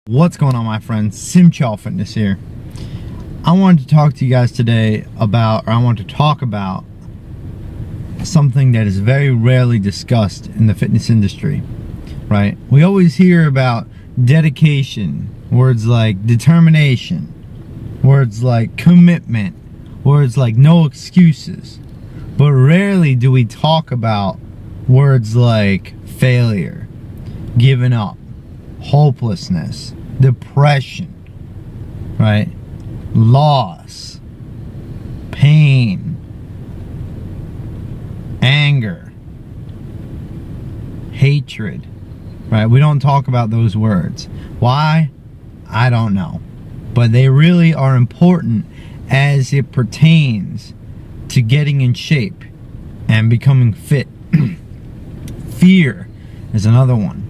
What's going on, my friends? Simchal Fitness here. I wanted to talk to you guys today about, or I want to talk about something that is very rarely discussed in the fitness industry, right? We always hear about dedication, words like determination, words like commitment, words like no excuses, but rarely do we talk about words like failure, giving up, hopelessness, depression, right? Loss, pain, anger, hatred, right? We don't talk about those words. Why? I don't know. But they really are important as it pertains to getting in shape and becoming fit. Fear is another one,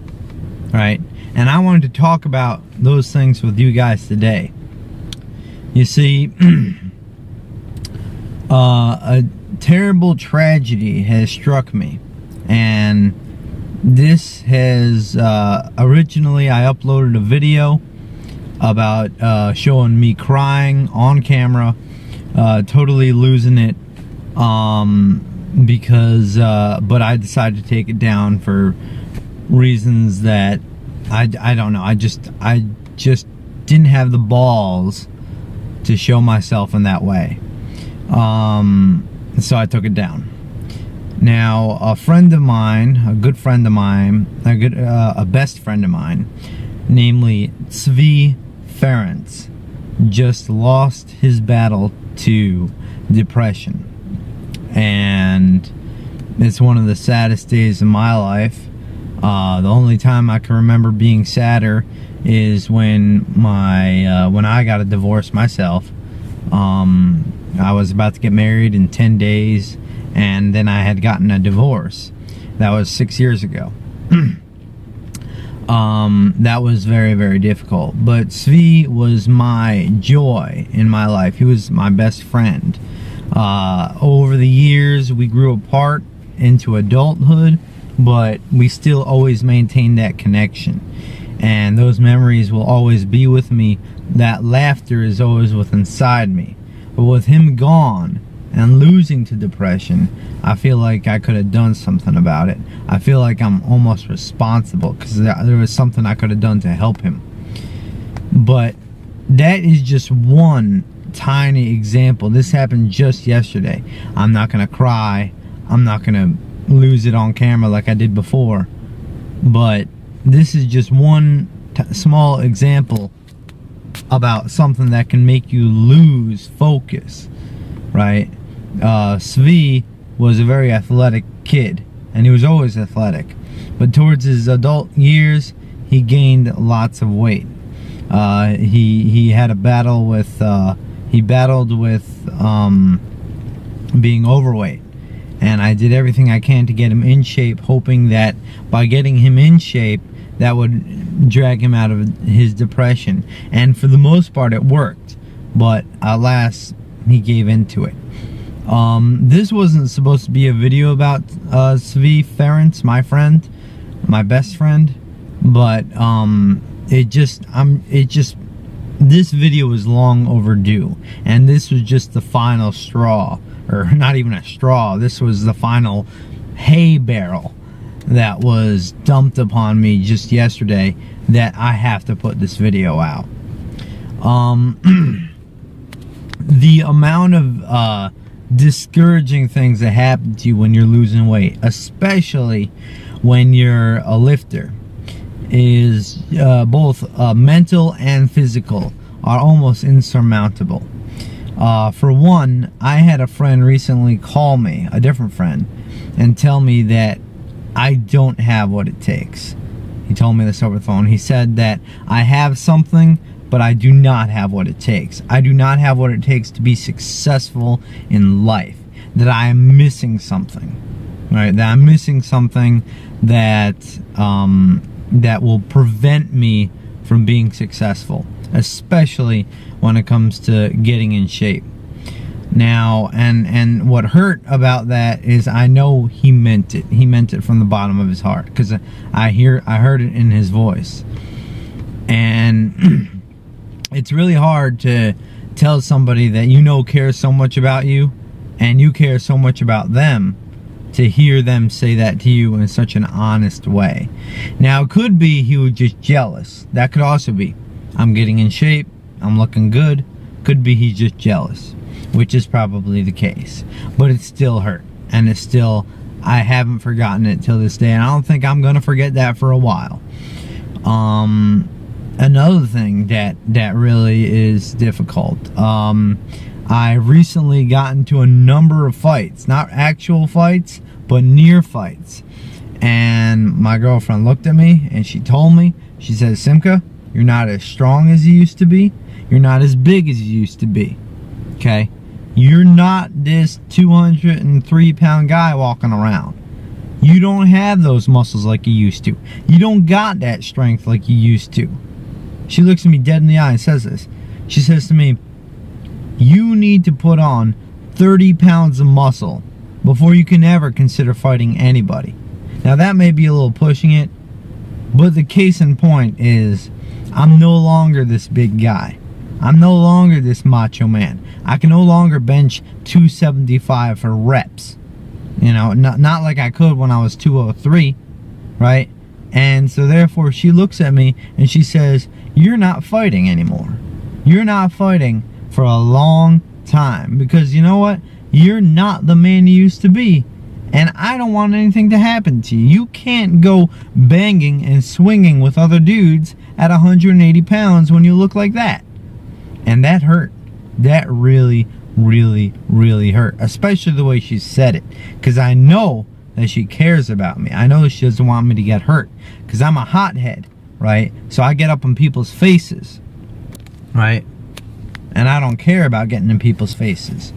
right? And I wanted to talk about those things with you guys today. You see, a terrible tragedy has struck me, and this has originally I uploaded a video about showing me crying on camera, totally losing it, because but I decided to take it down for reasons that I don't know. I just didn't have the balls to show myself in that way. So I took it down. Now, a friend of mine, a good friend of mine, a best friend of mine, namely TZVI FERENCE, just lost his battle to depression. And it's one of the saddest days of my life. The only time I can remember being sadder is when I got a divorce myself. I was about to get married in 10 days, and then I had gotten a divorce. That was 6 years ago. That was very, very difficult. But Svi was my joy in my life. He was my best friend. Over the years, we grew apart into adulthood, but we still always maintain that connection, and those memories will always be with me. That laughter is always within inside me. But with him gone and losing to depression, I feel like I could have done something about it. I feel like I'm almost responsible because there was something I could have done to help him. But that is just one tiny example. This happened just yesterday. I'm not gonna cry. I'm not gonna lose it on camera like I did before, but this is just one small example about something that can make you lose focus, right? Svi was a very athletic kid, and he was always athletic, but towards his adult years he gained lots of weight. He had a battle with he battled with being overweight. And I did everything I can to get him in shape, hoping that by getting him in shape, that would drag him out of his depression. And for the most part, it worked. But alas, he gave into it. This wasn't supposed to be a video about TZVI FERENCE, my friend, my best friend. But this video was long overdue, and this was just the final straw. Or not even a straw, this was the final hay barrel that was dumped upon me just yesterday, that I have to put this video out. The amount of discouraging things that happen to you when you're losing weight, especially when you're a lifter, is both mental and physical, are almost insurmountable. For one, I had a friend recently call me, a different friend, and tell me that I don't have what it takes. He told me this over the phone. He said that I have something, but I do not have what it takes. I do not have what it takes to be successful in life. That I am missing something, right? That I'm missing something that that will prevent me from being successful, especially when it comes to getting in shape. Now, and what hurt about that is I know he meant it. He meant it from the bottom of his heart, because I heard it in his voice. And it's really hard to tell somebody that you know cares so much about you and you care so much about them, to hear them say that to you in such an honest way. Now, it could be he was just jealous. That could also be. I'm getting in shape, I'm looking good. Could be he's just jealous, which is probably the case. But it still hurt, and it's still, I haven't forgotten it till this day, and I don't think I'm gonna forget that for a while. Another thing that really is difficult, I recently got into a number of fights, not actual fights, but near fights. And my girlfriend looked at me and she told me, she said, Simka, you're not as strong as you used to be. You're not as big as you used to be. Okay? You're not this 203-pound guy walking around. You don't have those muscles like you used to. You don't got that strength like you used to. She looks at me dead in the eye and says this. She says to me, you need to put on 30 pounds of muscle before you can ever consider fighting anybody. Now that may be a little pushing it, but the case in point is I'm no longer this big guy. I'm no longer this macho man. I can no longer bench 275 for reps. You know, not like I could when I was 203, right? And so therefore she looks at me and she says, you're not fighting anymore. You're not fighting for a long time, because you know what? You're not the man you used to be, and I don't want anything to happen to you. You can't go banging and swinging with other dudes at 180 pounds when you look like that. And that hurt. That really, really, really hurt, especially the way she said it, because I know that she cares about me. I know she doesn't want me to get hurt, because I'm a hothead, right? So I get up in people's faces, right? And I don't care about getting in people's faces,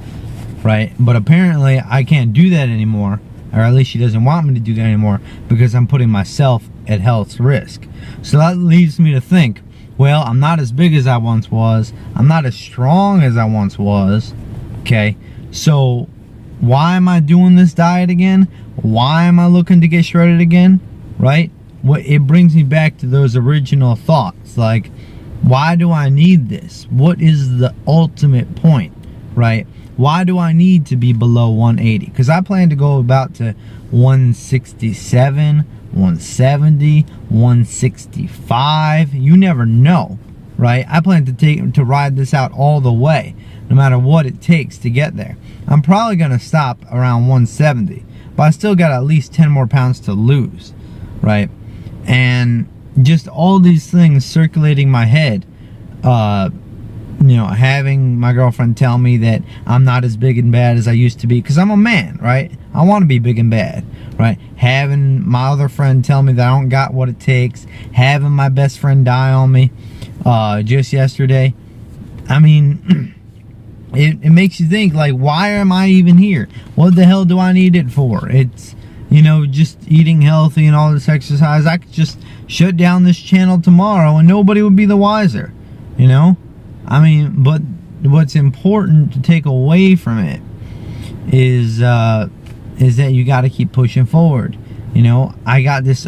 right? But apparently I can't do that anymore, or at least she doesn't want me to do that anymore, because I'm putting myself at health's risk. So that leads me to think, well, I'm not as big as I once was. I'm not as strong as I once was, okay? So why am I doing this diet again? Why am I looking to get shredded again, right? It brings me back to those original thoughts, like, why do I need this? What is the ultimate point, right? Why do I need to be below 180? Because I plan to go about to 167, 170, 165. You never know, right? I plan to ride this out all the way, no matter what it takes to get there. I'm probably going to stop around 170, but I still got at least 10 more pounds to lose, right? And just all these things circulating my head, you know, having my girlfriend tell me that I'm not as big and bad as I used to be, because I'm a man, right? I want to be big and bad, right? Having my other friend tell me that I don't got what it takes, having my best friend die on me just yesterday. I mean, it makes you think, like, why am I even here? What the hell do I need it for? It's, you know, just eating healthy and all this exercise. I could just shut down this channel tomorrow and nobody would be the wiser, you know? I mean, but what's important to take away from it is that you got to keep pushing forward. You know, I got this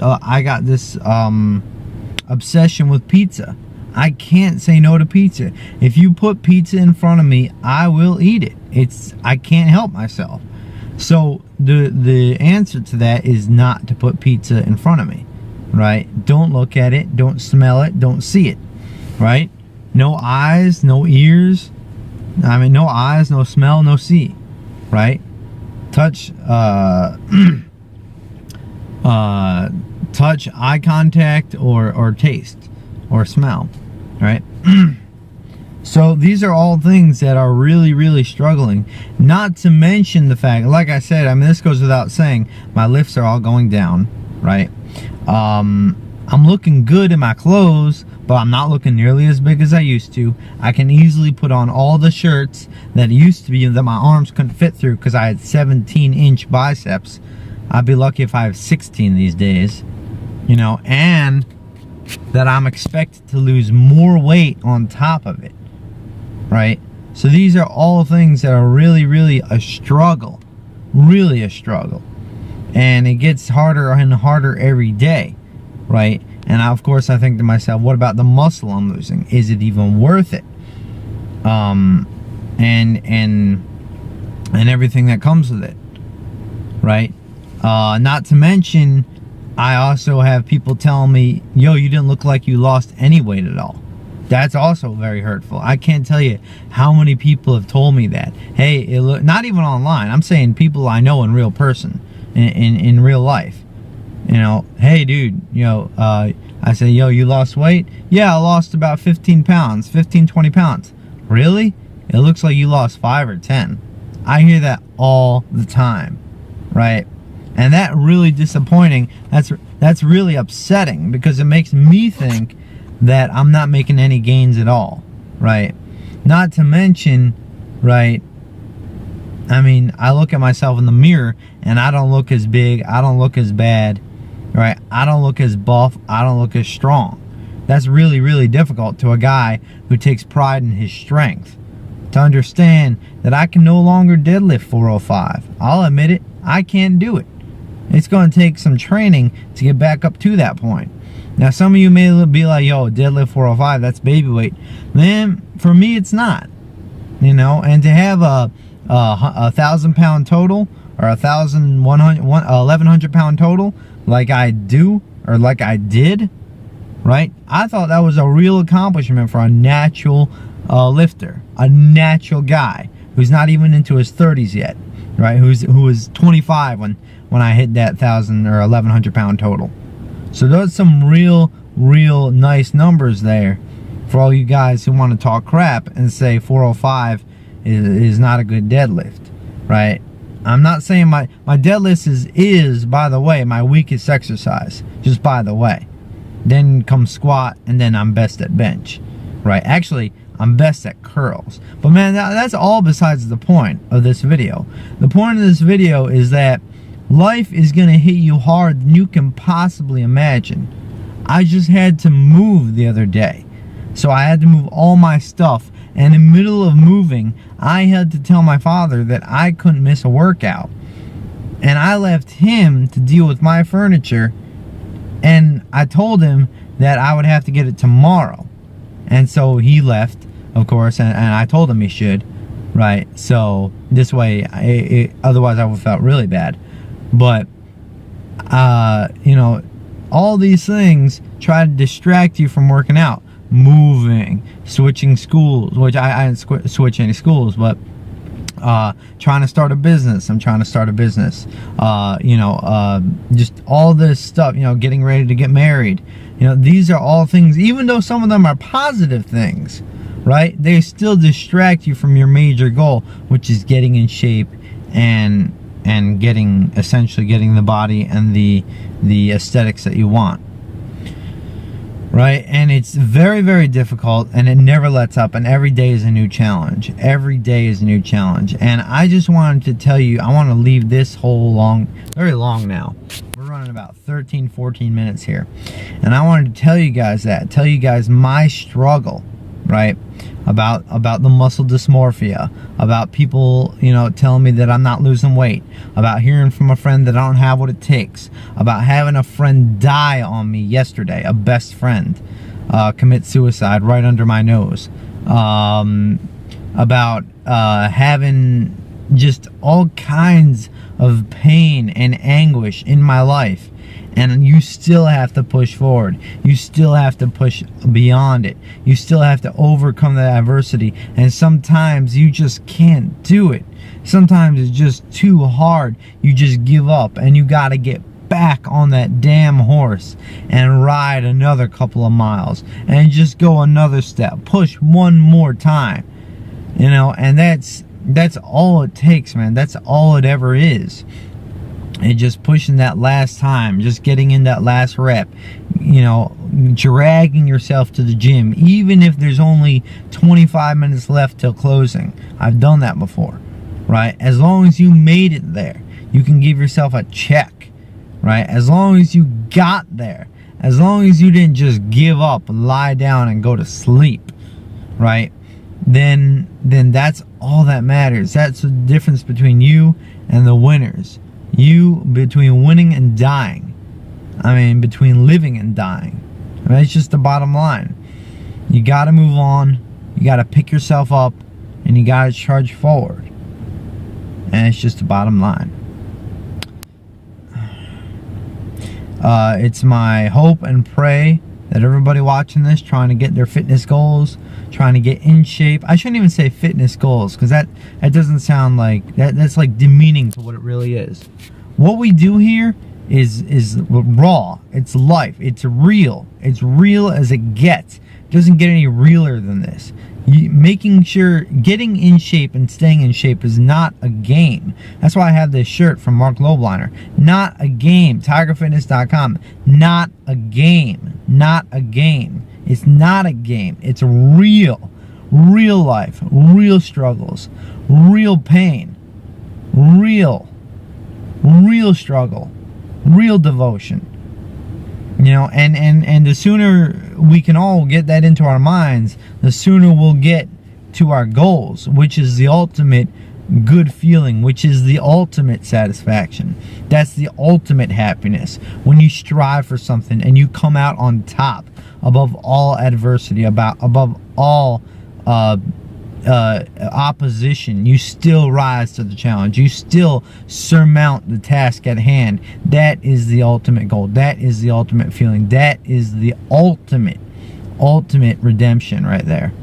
obsession with pizza. I can't say no to pizza. If you put pizza in front of me, I will eat it. I can't help myself. So the answer to that is not to put pizza in front of me, right? Don't look at it, don't smell it, don't see it, right? No eyes, no ears. I mean, no eyes, no smell, no see, right? Touch, touch, eye contact, or taste, or smell, right? So these are all things that are really, really struggling. Not to mention the fact, like I said, I mean, this goes without saying, my lifts are all going down, right? I'm looking good in my clothes, but I'm not looking nearly as big as I used to. I can easily put on all the shirts that used to be that my arms couldn't fit through because I had 17-inch biceps. I'd be lucky if I have 16 these days, you know, and that I'm expected to lose more weight on top of it, right? So these are all things that are really, really a struggle, really a struggle. And it gets harder and harder every day, right? And of course I think to myself, what about the muscle I'm losing? Is it even worth it? And everything that comes with it, right? Not to mention, I also have people telling me, yo, you didn't look like you lost any weight at all. That's also very hurtful. I can't tell you how many people have told me that. Hey, not even online. I'm saying people I know in real person, in real life. You know, hey, dude, you know, I say, yo, you lost weight? Yeah, I lost about 15 pounds, 15, 20 pounds. Really? It looks like you lost 5 or 10. I hear that all the time, right? And that really disappointing. That's really upsetting, because it makes me think that I'm not making any gains at all, right? Not to mention, right, I mean, I look at myself in the mirror and I don't look as big, I don't look as bad, right? I don't look as buff, I don't look as strong. That's really, really difficult to a guy who takes pride in his strength, to understand that I can no longer deadlift 405. I'll admit it, I can't do it. It's going to take some training to get back up to that point. Now, some of you may be like, yo, deadlift 405, that's baby weight. Man, for me, it's not. You know, and to have a 1,000-pound total, or 1,100-pound total, like I do, or like I did, right? I thought that was a real accomplishment for a natural lifter, a natural guy who's not even into his 30s yet, right? Who was 25 when I hit that 1,000 or 1,100-pound total. So those are some real nice numbers there for all you guys who want to talk crap and say 405 is not a good deadlift, right? I'm not saying my deadlift is, by the way, my weakest exercise, just by the way. Then comes squat, and then I'm best at bench, right? Actually, I'm best at curls. But man, that's all besides the point of this video. The point of this video is that life is going to hit you harder than you can possibly imagine. I just had to move the other day. So I had to move all my stuff. And in the middle of moving, I had to tell my father that I couldn't miss a workout. And I left him to deal with my furniture. And I told him that I would have to get it tomorrow. And so he left, of course, and I told him he should, right? So this way, otherwise I would have felt really bad. But, you know, all these things try to distract you from working out. Moving, switching schools, which I didn't switch any schools, but trying to start a business. I'm trying to start a business. You know, just all this stuff, you know, getting ready to get married. You know, these are all things, even though some of them are positive things, right? They still distract you from your major goal, which is getting in shape and essentially getting the body and the aesthetics that you want, right? And it's very, very difficult, and it never lets up, and every day is a new challenge. Every day is a new challenge. And I just wanted to tell you, I want to leave this whole very long now. We're running about 13, 14 minutes here. And I wanted to tell you guys my struggle, right? About the muscle dysmorphia, about people, you know, telling me that I'm not losing weight, about hearing from a friend that I don't have what it takes, about having a friend die on me yesterday, a best friend commit suicide right under my nose, about having just all kinds of pain and anguish in my life. And you still have to push forward. You still have to push beyond it. You still have to overcome that adversity. And sometimes you just can't do it. Sometimes it's just too hard. You just give up, and you got to get back on that damn horse and ride another couple of miles and just go another step. Push one more time. You know, and that's all it takes, man. That's all it ever is. And just pushing that last time, just getting in that last rep, you know, dragging yourself to the gym, even if there's only 25 minutes left till closing. I've done that before, right? As long as you made it there, you can give yourself a check, right? As long as you got there, as long as you didn't just give up, lie down, and go to sleep, right? Then that's all that matters. That's the difference between you and the winners. You, between winning and dying. I mean, between living and dying. I mean, it's just the bottom line. You got to move on. You got to pick yourself up, and you got to charge forward. And it's just the bottom line. It's my hope and pray that everybody watching this, trying to get their fitness goals, trying to get in shape. I shouldn't even say fitness goals, because that doesn't sound like that's like demeaning to what it really is. What we do here is raw. It's life. It's real. It's real as it gets. It doesn't get any realer than this. Making sure getting in shape and staying in shape is not a game. That's why I have this shirt from Mark Lobliner. Not a game. TigerFitness.com. Not a game. Not a game. It's not a game. It's real. Real life. Real struggles. Real pain. Real struggle. Real devotion. You know, and the sooner we can all get that into our minds, the sooner we'll get to our goals, which is the ultimate good feeling, which is the ultimate satisfaction. That's the ultimate happiness, when you strive for something and you come out on top above all adversity, above all opposition. You still rise to the challenge. You still surmount the task at hand. That is the ultimate goal. That is the ultimate feeling. That is the ultimate redemption right there.